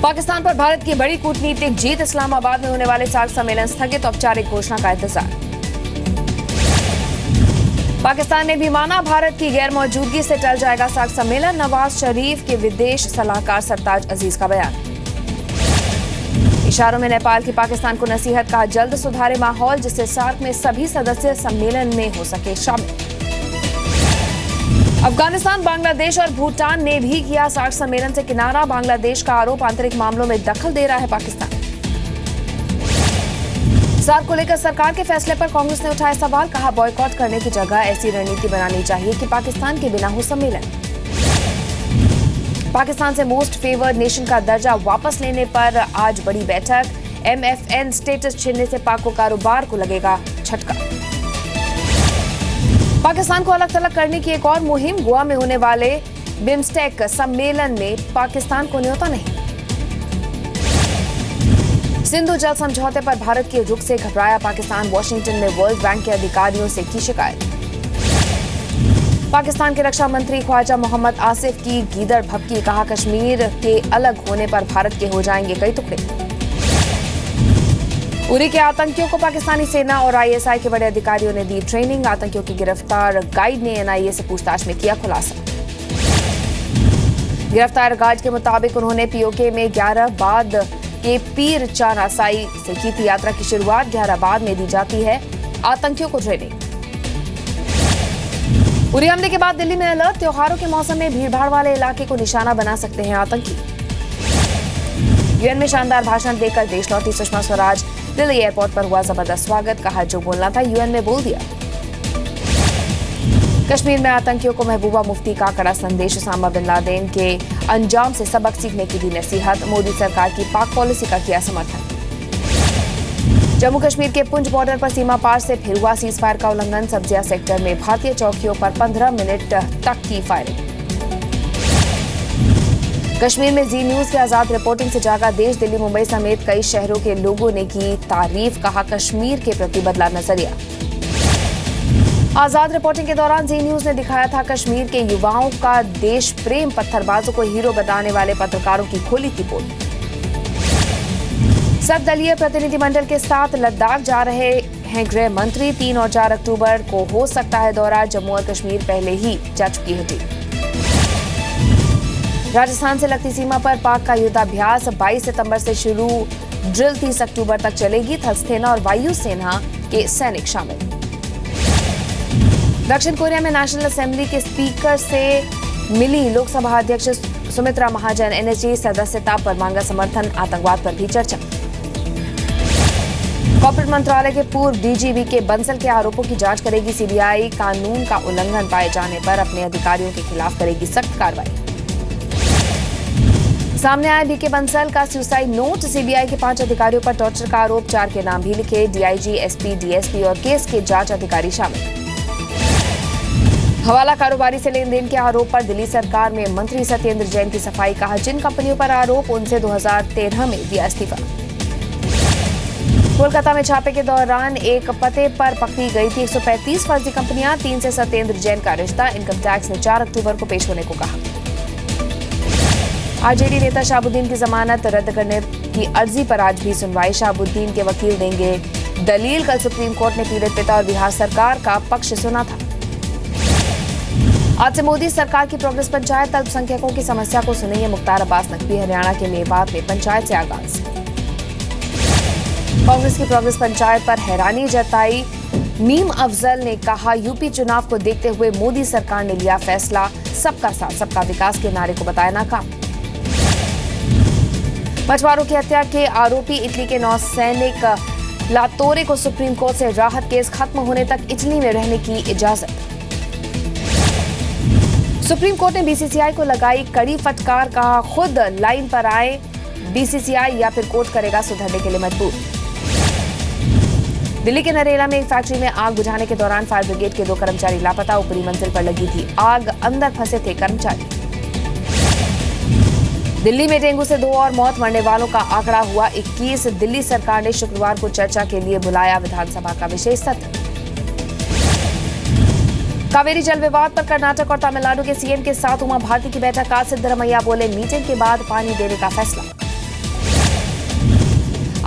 पाकिस्तान पर भारत की बड़ी कूटनीतिक जीत, इस्लामाबाद में होने वाले सार्क सम्मेलन स्थगित, औपचारिक घोषणा का इंतजार। पाकिस्तान ने भी माना भारत की गैर मौजूदगी से टल जाएगा सार्क सम्मेलन, नवाज शरीफ के विदेश सलाहकार सरताज अजीज का बयान। इशारों में नेपाल की पाकिस्तान को नसीहत, कहा जल्द सुधारे माहौल जिससे सार्क में सभी सदस्य सम्मेलन में हो सके शामिल। अफगानिस्तान, बांग्लादेश और भूटान ने भी किया सार्क सम्मेलन से किनारा, बांग्लादेश का आरोप आंतरिक मामलों में दखल दे रहा है पाकिस्तान। सार्क को लेकर सरकार के फैसले पर कांग्रेस ने उठाया सवाल, कहा बॉयकॉट करने की जगह ऐसी रणनीति बनानी चाहिए कि पाकिस्तान के बिना हो सम्मेलन। पाकिस्तान से मोस्ट फेवर्ड नेशन का दर्जा वापस लेने पर आज बड़ी बैठक, MFN स्टेटस छीनने से पाक को कारोबार को लगेगा झटका। पाकिस्तान को अलग थलग करने की एक और मुहिम, गोवा में होने वाले बिम्स्टेक सम्मेलन में पाकिस्तान को न्योता नहीं। सिंधु जल समझौते पर भारत के रुख से घबराया पाकिस्तान, वॉशिंगटन में वर्ल्ड बैंक के अधिकारियों से की शिकायत। पाकिस्तान के रक्षा मंत्री ख्वाजा मोहम्मद आसिफ की गीदड़ भभकी, कहा कश्मीर के अलग होने पर भारत के हो जाएंगे कई टुकड़े। उरी के आतंकियों को पाकिस्तानी सेना और ISI के बड़े अधिकारियों ने दी ट्रेनिंग, आतंकियों की गिरफ्तार गाइड ने NIA से पूछताछ में किया खुलासा। गिरफ्तार गाइड के मुताबिक उन्होंने POK में 11 बाद के पीर चाना साई से की थी यात्रा की शुरुआत, 11 बाद में दी जाती है आतंकियों को ट्रेनिंग। उरी हमले के बाद दिल्ली में अलर्ट, त्योहारों के मौसम में भीड़भाड़ वाले इलाके को निशाना बना सकते हैं आतंकी। UN में शानदार भाषण देकर देश लौटी सुषमा स्वराज, दिल्ली एयरपोर्ट पर हुआ जबरदस्त स्वागत, कहा जो बोलना था UN में बोल दिया। कश्मीर में आतंकियों को महबूबा मुफ्ती का कड़ा संदेश, उसामा बिन लादेन के अंजाम से सबक सीखने की दी नसीहत, मोदी सरकार की पाक पॉलिसी का किया समर्थन। जम्मू कश्मीर के पुंछ बॉर्डर पर सीमा पार से फिर हुआ सीज फायर का उल्लंघन, सब्जिया सेक्टर में भारतीय चौकियों पर 15 मिनट तक की फायरिंग। कश्मीर में जी न्यूज की आजाद रिपोर्टिंग से जागा देश, दिल्ली मुंबई समेत कई शहरों के लोगों ने की तारीफ, कहा कश्मीर के प्रति बदला नजरिया। आजाद रिपोर्टिंग के दौरान जी न्यूज ने दिखाया था कश्मीर के युवाओं का देश प्रेम, पत्थरबाजों को हीरो बताने वाले पत्रकारों की खोली थी पोल। सर्वदलीय प्रतिनिधिमंडल के साथ लद्दाख जा रहे हैं गृह मंत्री, 3 और 4 अक्टूबर को हो सकता है दौरा, जम्मू और कश्मीर पहले ही जा चुकी है टीम। राजस्थान से लगती सीमा पर पाक का युद्धाभ्यास 22 सितंबर से शुरू, ड्रिल 30 अक्टूबर तक चलेगी, थल सेना और वायु सेना के सैनिक शामिल। दक्षिण कोरिया में नेशनल असेंबली के स्पीकर से मिली लोकसभा अध्यक्ष सुमित्रा महाजन, NSG सदस्यता पर मांगा समर्थन, आतंकवाद पर भी चर्चा। कॉर्पोरेट मंत्रालय के पूर्व DGV के बंसल के आरोपों की जांच करेगी CBI, कानून का उल्लंघन पाए जाने पर अपने अधिकारियों के खिलाफ करेगी सख्त कार्रवाई। सामने आया BK बंसल का सुसाइड नोट, CBI के 5 अधिकारियों पर टॉर्चर का आरोप, 4 के नाम भी लिखे, DIG, SP, DSP और केस के जांच अधिकारी शामिल। हवाला कारोबारी से लेन देन के आरोप पर दिल्ली सरकार में मंत्री सत्येंद्र जैन की सफाई, कहा जिन कंपनियों पर आरोप उनसे 2013 में दिया इस्तीफा। कोलकाता में छापे के दौरान एक पते पर पकड़ी गई थी 135 फर्जी कंपनियां, 3 से सत्येंद्र जैन का रिश्ता, इनकम टैक्स ने 4 अक्टूबर को पेश होने को कहा। RJD नेता शाहबुद्दीन की जमानत रद्द करने की अर्जी पर आज भी सुनवाई, शाहबुद्दीन के वकील देंगे दलील, कल सुप्रीम कोर्ट ने पीड़ित पिता और बिहार सरकार का पक्ष सुना था। आज से मोदी सरकार की प्रोग्रेस पंचायत, अल्पसंख्यकों की समस्या को सुनेंगे मुख्तार अब्बास नकवी, हरियाणा के मेवात में पंचायत से आगाज। कांग्रेस की प्रोग्रेस पंचायत पर हैरानी जताई मीम अफजल ने, कहा यूपी चुनाव को देखते हुए मोदी सरकार ने लिया फैसला, सबका साथ सबका विकास के नारे को बताया नाकाम। मछुआरों की हत्या के आरोपी इटली के नौसैनिक लातोरे को सुप्रीम कोर्ट से राहत, केस खत्म होने तक इटली में रहने की इजाजत। सुप्रीम कोर्ट ने BCCI को लगाई कड़ी फटकार, कहा खुद लाइन पर आए BCCI या फिर कोर्ट करेगा सुधरने के लिए मजबूर। दिल्ली के नरेला में एक फैक्ट्री में आग बुझाने के दौरान फायर ब्रिगेड के 2 कर्मचारी लापता, ऊपरी मंजिल पर लगी थी आग, अंदर फंसे थे कर्मचारी। दिल्ली में डेंगू से 2 और मौत, मरने वालों का आंकड़ा हुआ 21। दिल्ली सरकार ने शुक्रवार को चर्चा के लिए बुलाया विधानसभा का विशेष सत्र। कावेरी जल विवाद पर कर्नाटक और तमिलनाडु के CM के साथ उमा भारती की बैठक, आज सिद्धरमैया बोले मीटिंग के बाद पानी देने का फैसला।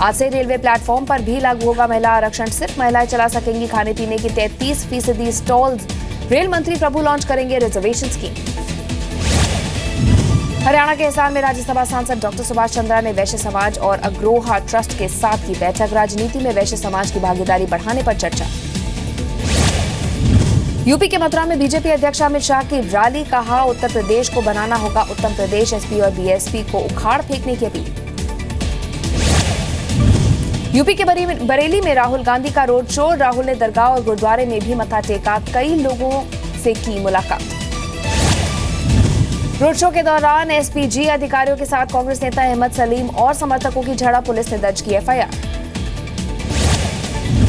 आज से रेलवे प्लेटफॉर्म पर भी लागू होगा महिला आरक्षण। सिर्फ महिलाएं चला सकेंगी खाने पीने की 33% स्टॉल्स। रेल मंत्री प्रभु लॉन्च करेंगे रिजर्वेशन स्कीम। हरियाणा के हिसार में राज्यसभा सांसद डॉक्टर सुभाष चंद्रा ने वैश्य समाज और अग्रोहा ट्रस्ट के साथ की बैठक। राजनीति में वैश्य समाज की भागीदारी बढ़ाने पर चर्चा। यूपी के मथुरा में बीजेपी अध्यक्ष अमित शाह की रैली। कहा, उत्तर प्रदेश को बनाना होगा उत्तम प्रदेश। एसपी और बीएसपी को उखाड़ फेंकने की अपील। यूपी के बरेली में राहुल गांधी का रोड शो। राहुल ने दरगाह और गुरुद्वारे में भी मत्था टेका। कई लोगों से की मुलाकात। रोड शो के दौरान एसपीजी अधिकारियों के साथ कांग्रेस नेता अहमद सलीम और समर्थकों की झड़प। पुलिस ने दर्ज की एफआईआर।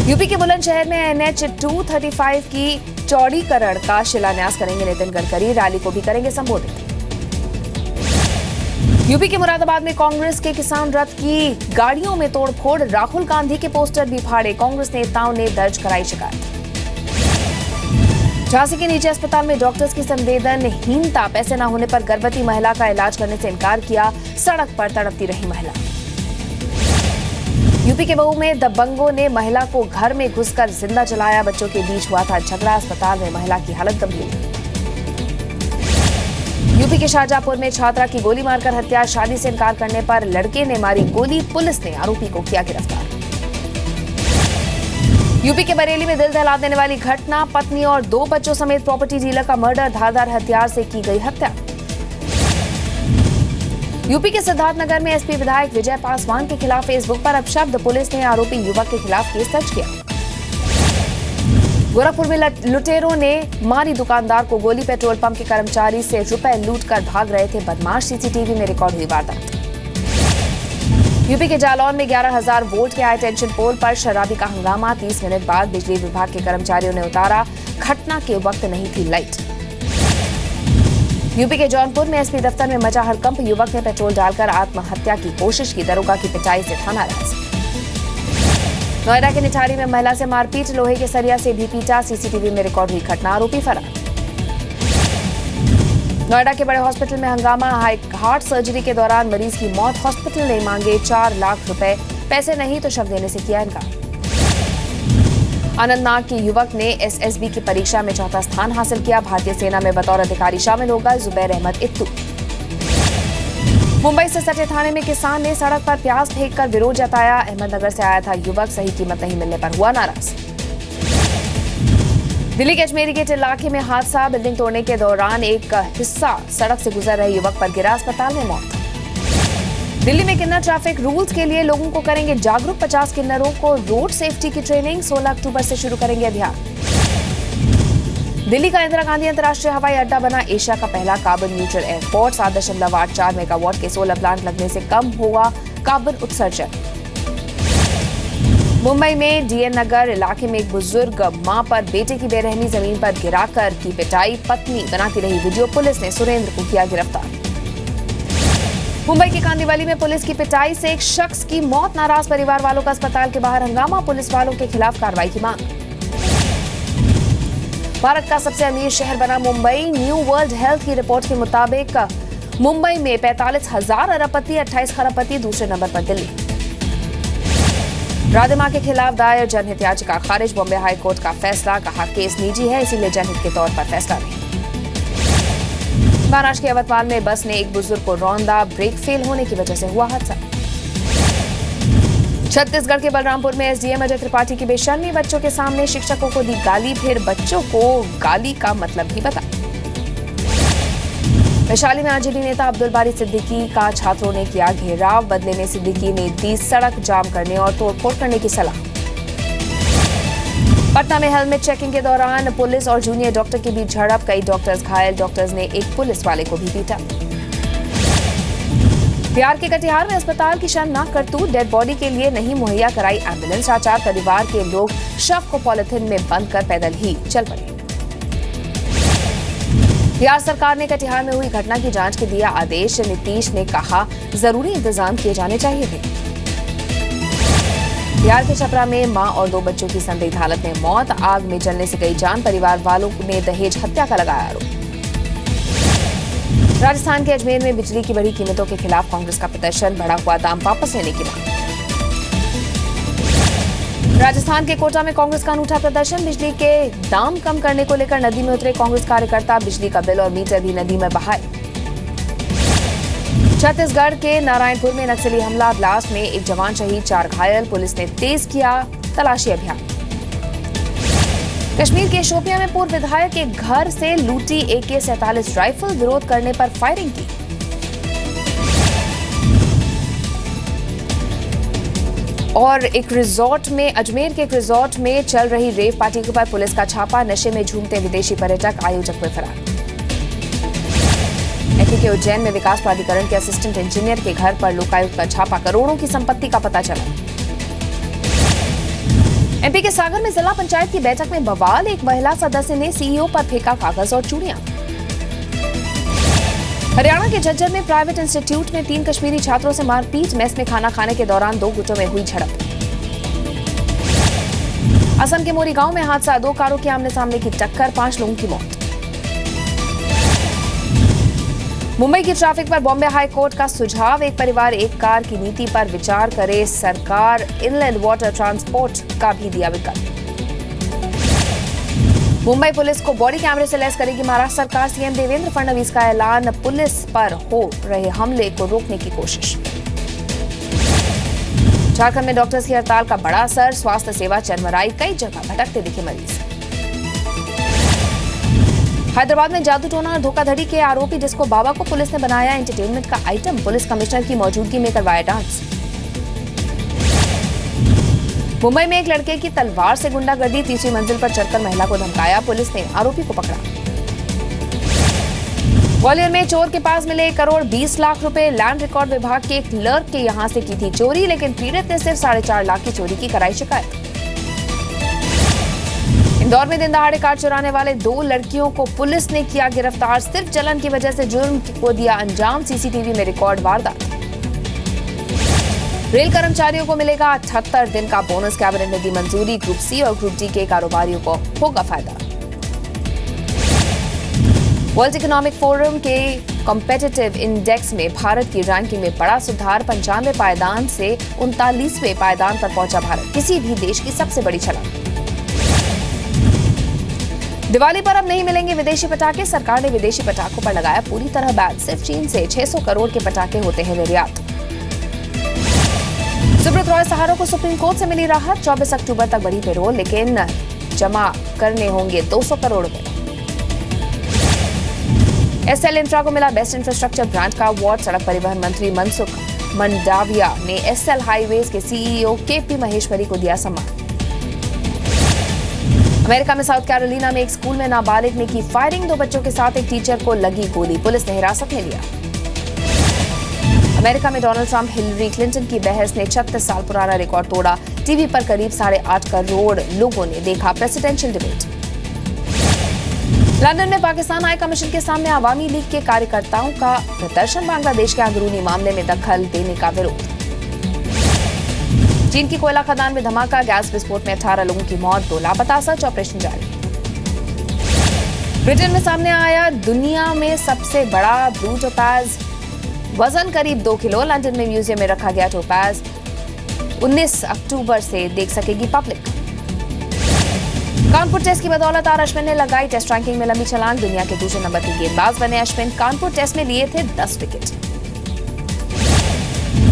यूपी के बुलंदशहर में एनएच 235 की चौड़ीकरण का शिलान्यास करेंगे नितिन गडकरी। रैली को भी करेंगे संबोधित। यूपी के मुरादाबाद में कांग्रेस के किसान रथ की गाड़ियों में तोड़फोड़। राहुल गांधी के पोस्टर भी फाड़े। कांग्रेस नेताओं ने दर्ज कराई शिकायत। झांसी के निजी अस्पताल में डॉक्टर्स की संवेदनहीनता। पैसे न होने पर गर्भवती महिला का इलाज करने से इनकार किया। सड़क पर तड़पती रही महिला। यूपी के मऊ में दबंगों ने महिला को घर में घुसकर जिंदा जलाया। बच्चों के बीच हुआ था झगड़ा। अस्पताल में महिला की हालत गंभीर। यूपी के शाहजहांपुर में छात्रा की गोली मारकर हत्या। शादी से इनकार करने पर लड़के ने मारी गोली। पुलिस ने आरोपी को किया गिरफ्तार। यूपी के बरेली में दिल दहला देने वाली घटना। पत्नी और 2 बच्चों समेत प्रॉपर्टी डीलर का मर्डर। धारदार हथियार से की गई हत्या। यूपी के सिद्धार्थनगर में एसपी विधायक विजय पासवान के खिलाफ फेसबुक पर अपशब्द। पुलिस ने आरोपी युवक के खिलाफ केस दर्ज किया। गोरखपुर में लुटेरों ने मारी दुकानदार को गोली। पेट्रोल पंप के कर्मचारी से रुपए लूटकर भाग रहे थे बदमाश। सीसीटीवी में रिकॉर्ड हुई वारदात। यूपी के जालौन में 11,000 वोल्ट के हाई टेंशन पोल पर शराबी का हंगामा। 30 मिनट बाद बिजली विभाग के कर्मचारियों ने उतारा। घटना के वक्त नहीं थी लाइट। यूपी के जौनपुर में एसपी दफ्तर में मचा हड़कंप। युवक ने पेट्रोल डालकर आत्महत्या की कोशिश की। दरोगा की पिटाई से था नाराज। नोएडा के निठारी में महिला से मारपीट। लोहे के सरिया से भी पीटा। सीसीटीवी में रिकॉर्ड हुई घटना। आरोपी फरार। नोएडा के बड़े हॉस्पिटल में हंगामा। हार्ट सर्जरी के दौरान मरीज की मौत। हॉस्पिटल ने मांगे 4 लाख रुपए। पैसे नहीं तो शव देने से किया इनकार। अनंतनाग के युवक ने एसएसबी की परीक्षा में 4था स्थान हासिल किया। भारतीय सेना में बतौर अधिकारी शामिल होगा। जुबैर अहमद इत्तू। मुंबई से सटे थाने में किसान ने सड़क पर प्याज फेंककर विरोध जताया। अहमदनगर से आया था युवक। सही कीमत नहीं मिलने पर हुआ नाराज। दिल्ली के अजमेरी गेट इलाके में हादसा। बिल्डिंग तोड़ने के दौरान एक हिस्सा सड़क से गुजर रहे युवक पर गिरा। अस्पताल में मौत। दिल्ली में किन्नर ट्रैफिक रूल्स के लिए लोगों को करेंगे जागरूक। 50 किन्नरों को रोड सेफ्टी की ट्रेनिंग। 16 अक्टूबर से शुरू करेंगे अभियान। दिल्ली का इंदिरा गांधी अंतर्राष्ट्रीय हवाई अड्डा बना एशिया का पहला कार्बन न्यूट्रल एयरपोर्ट। 7.84 मेगावाट के सोलर प्लांट लगने से कम हुआ कार्बन उत्सर्जन। मुंबई में डीएन नगर इलाके में एक बुजुर्ग मां पर बेटे की बेरहमी। जमीन पर गिराकर की पिटाई। पत्नी बनाती रही वीडियो। पुलिस ने सुरेंद्र को किया गिरफ्तार। मुंबई के कांदिवली में पुलिस की पिटाई से एक शख्स की मौत। नाराज परिवार वालों का अस्पताल के बाहर हंगामा। पुलिस वालों के खिलाफ कार्रवाई की मांग। भारत का सबसे अमीर शहर बना मुंबई। न्यू वर्ल्ड हेल्थ की रिपोर्ट के मुताबिक मुंबई में 45,000 अरबपति। 28 खरबपति। दूसरे नंबर पर दिल्ली। राधिमा के खिलाफ दायर जनहित याचिका खारिज। बॉम्बे हाई कोर्ट का फैसला। कहा केस निजी है इसीलिए जनहित के तौर पर फैसला नहीं। महाराष्ट्र के यवतमाल में बस ने एक बुजुर्ग को रौंदा। ब्रेक फेल होने की वजह से हुआ हादसा। छत्तीसगढ़ के बलरामपुर में एसडीएम अजय त्रिपाठी की बेशर्मी। बच्चों के सामने शिक्षकों को दी गाली। फिर बच्चों को गाली का मतलब ही बता। वैशाली में आरजेडी नेता अब्दुल बारी सिद्दीकी का छात्रों ने किया घेराव। बदले में सिद्दीकी ने दी सड़क जाम करने और तोड़फोड़ करने की सलाह। पटना में हेलमेट चेकिंग के दौरान पुलिस और जूनियर डॉक्टर के बीच झड़प। कई डॉक्टर्स घायल। डॉक्टर्स ने एक पुलिस वाले को भी पीटा। बिहार के कटिहार में अस्पताल की शर्मनाक करतूत। डेड बॉडी के लिए नहीं मुहैया कराई एम्बुलेंस। आचार परिवार के लोग शव को पॉलिथीन में बंद कर पैदल ही चल पड़े। बिहार सरकार ने कटिहार में हुई घटना की जांच के दिया आदेश। नीतीश ने कहा जरूरी इंतजाम किए जाने चाहिए थे। बिहार के छपरा में मां और 2 बच्चों की संदिग्ध हालत में मौत। आग में जलने से गई जान। परिवार वालों ने दहेज हत्या का लगाया आरोप। राजस्थान के अजमेर में बिजली की बढ़ी कीमतों के खिलाफ कांग्रेस का प्रदर्शन। बढ़ा हुआ दाम वापस लेने की मांग। राजस्थान के कोटा में कांग्रेस का अनूठा प्रदर्शन। बिजली के दाम कम करने को लेकर नदी में उतरे कांग्रेस कार्यकर्ता। बिजली का बिल और मीटर भी नदी में बहाए। छत्तीसगढ़ के नारायणपुर में नक्सली हमला, ब्लास्ट में एक जवान शहीद, 4 घायल। पुलिस ने तेज किया तलाशी अभियान। कश्मीर के शोपियां में पूर्व विधायक के घर से लूटी AK-47 राइफल, विरोध करने पर फायरिंग की। और एक रिजॉर्ट में, अजमेर के एक रिजॉर्ट में चल रही रेव पार्टी के पर पुलिस का छापा। नशे में झूमते विदेशी पर्यटक, आयोजक में फरार। एमपी के उज्जैन में विकास प्राधिकरण के असिस्टेंट इंजीनियर के घर पर लोकायुक्त का छापा, करोड़ों की संपत्ति का पता चला। एमपी के सागर में जिला पंचायत की बैठक में बवाल, एक महिला सदस्य ने सीईओ पर फेंका कागज और चूड़ियां। हरियाणा के झज्जर में प्राइवेट इंस्टीट्यूट में 3 कश्मीरी छात्रों से मारपीट, मेस में खाना खाने के दौरान 2 गुटों में हुई झड़प। असम के मोरी गांव में हादसा, 2 कारों की आमने सामने की टक्कर, 5 लोगों की मौत। मुंबई की ट्रैफिक पर बॉम्बे हाई कोर्ट का सुझाव, एक परिवार एक कार की नीति पर विचार करे सरकार। इनलैंड वाटर ट्रांसपोर्ट का भी दिया विकल्प। मुंबई पुलिस को बॉडी कैमरे से लैस करेगी महाराष्ट्र सरकार। सीएम देवेंद्र फडणवीस का ऐलान, पुलिस पर हो रहे हमले को रोकने की कोशिश। झारखंड में डॉक्टर्स की हड़ताल का बड़ा असर, स्वास्थ्य सेवा चरमराई, कई जगह भटकते दिखे मरीज। हैदराबाद में जादू टोना और धोखाधड़ी के आरोपी डिस्को बाबा को पुलिस ने बनाया एंटरटेनमेंट का आइटम। पुलिस कमिश्नर की मौजूदगी में करवाया डांस। मुंबई में एक लड़के की तलवार से गुंडागर्दी, 3री मंजिल पर चढ़कर महिला को धमकाया। पुलिस ने आरोपी को पकड़ा। ग्वालियर में चोर के पास मिले 1 करोड़ 20 लाख रुपए। लैंड रिकॉर्ड विभाग के एक क्लर्क के यहां से की थी चोरी, लेकिन पीड़ित ने सिर्फ 4.5 लाख की चोरी की कराई शिकायत। इंदौर में दिन दहाड़े कार चुराने वाले 2 लड़कियों को पुलिस ने किया गिरफ्तार। सिर्फ जलन की वजह से जुर्म को दिया अंजाम, सीसीटीवी में रिकॉर्ड वारदात। रेल कर्मचारियों को मिलेगा 78 दिन का बोनस, कैबिनेट ने दी मंजूरी। ग्रुप सी और ग्रुप डी के कारोबारियों को होगा फायदा। वर्ल्ड इकोनॉमिक फोरम के कॉम्पिटिटिव इंडेक्स में भारत की रैंकिंग में बड़ा सुधार, 95वें पायदान से 39वें पायदान पर पहुंचा भारत, किसी भी देश की सबसे बड़ी छलांग। दिवाली पर अब नहीं मिलेंगे विदेशी पटाखे, सरकार ने विदेशी पटाखों पर लगाया पूरी तरह बैन। सिर्फ चीन से 600 करोड़ के पटाखे होते हैं निर्यात। सुब्रत रॉय सहारा को सुप्रीम कोर्ट से मिली राहत, 24 अक्टूबर तक बढ़ी पेरोल, लेकिन जमा करने होंगे 200 करोड़ रुपए। एसएल इंफ्रा को मिला बेस्ट इंफ्रास्ट्रक्चर ब्रांड का अवार्ड। सड़क परिवहन मंत्री मनसुख मंडाविया ने एसएल हाईवेज के सीईओ केपी महेश्वरी को दिया सम्मान। अमेरिका में साउथ कैरोलिना में एक स्कूल में नाबालिग ने की फायरिंग, 2 बच्चों के साथ एक टीचर को लगी गोली, पुलिस ने हिरासत में लिया। अमेरिका में डोनाल्ड ट्रंप हिलरी क्लिंटन की बहस ने 36 साल पुराना रिकॉर्ड तोड़ा। टीवी पर करीब 8.5 करोड़ लोगों ने देखा प्रेसिडेंशियल डिबेट। लंदन में पाकिस्तान हाई कमीशन के सामने अवामी लीग के कार्यकर्ताओं का प्रदर्शन, बांग्लादेश के अंदरूनी मामले में दखल देने का विरोध। चीन की कोयला खदान में धमाका, गैस विस्फोट में 18 लोगों की मौत, 2 लापता, सर्च ऑपरेशन जारी। ब्रिटेन में सामने आया दुनिया में सबसे बड़ा ब्लू टोपैज, वजन करीब 2 किलो। लंदन में म्यूजियम में रखा गया टोपैज, 19 अक्टूबर से देख सकेगी पब्लिक। कानपुर टेस्ट की बदौलत आर अश्विन ने लगाई टेस्ट रैंकिंग में लंबी छलांग, दुनिया के दूसरे नंबर के गेंदबाज बने अश्विन। कानपुर टेस्ट में लिए थे 10 विकेट।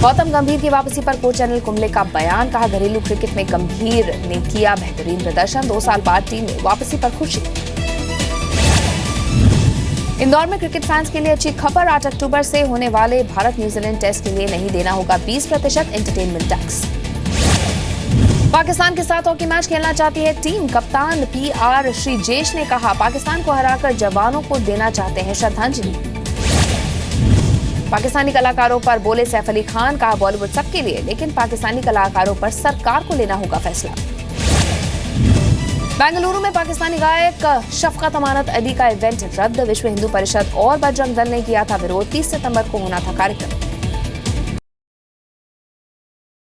गौतम गंभीर की वापसी पर कोच अनिल कुंबले का बयान, कहा घरेलू क्रिकेट में गंभीर ने किया बेहतरीन प्रदर्शन, 2 साल बाद टीम में वापसी पर खुशी। इंदौर में क्रिकेट फैंस के लिए अच्छी खबर, 8 अक्टूबर से होने वाले भारत न्यूजीलैंड टेस्ट के लिए नहीं देना होगा 20% एंटरटेनमेंट टैक्स। पाकिस्तान के साथ हॉकी मैच खेलना चाहती है टीम, कप्तान PR श्रीजेश ने कहा पाकिस्तान को हराकर जवानों को देना चाहते हैं श्रद्धांजलि। पाकिस्तानी कलाकारों पर बोले सैफ अली खान, कहा बॉलीवुड सबके लिए, लेकिन पाकिस्तानी कलाकारों पर सरकार को लेना होगा फैसला। बेंगलुरु में पाकिस्तानी गायक शफकत अमानत अली का इवेंट रद्द, विश्व हिंदू परिषद और बजरंग दल ने किया था विरोध, 30 सितंबर को होना था कार्यक्रम।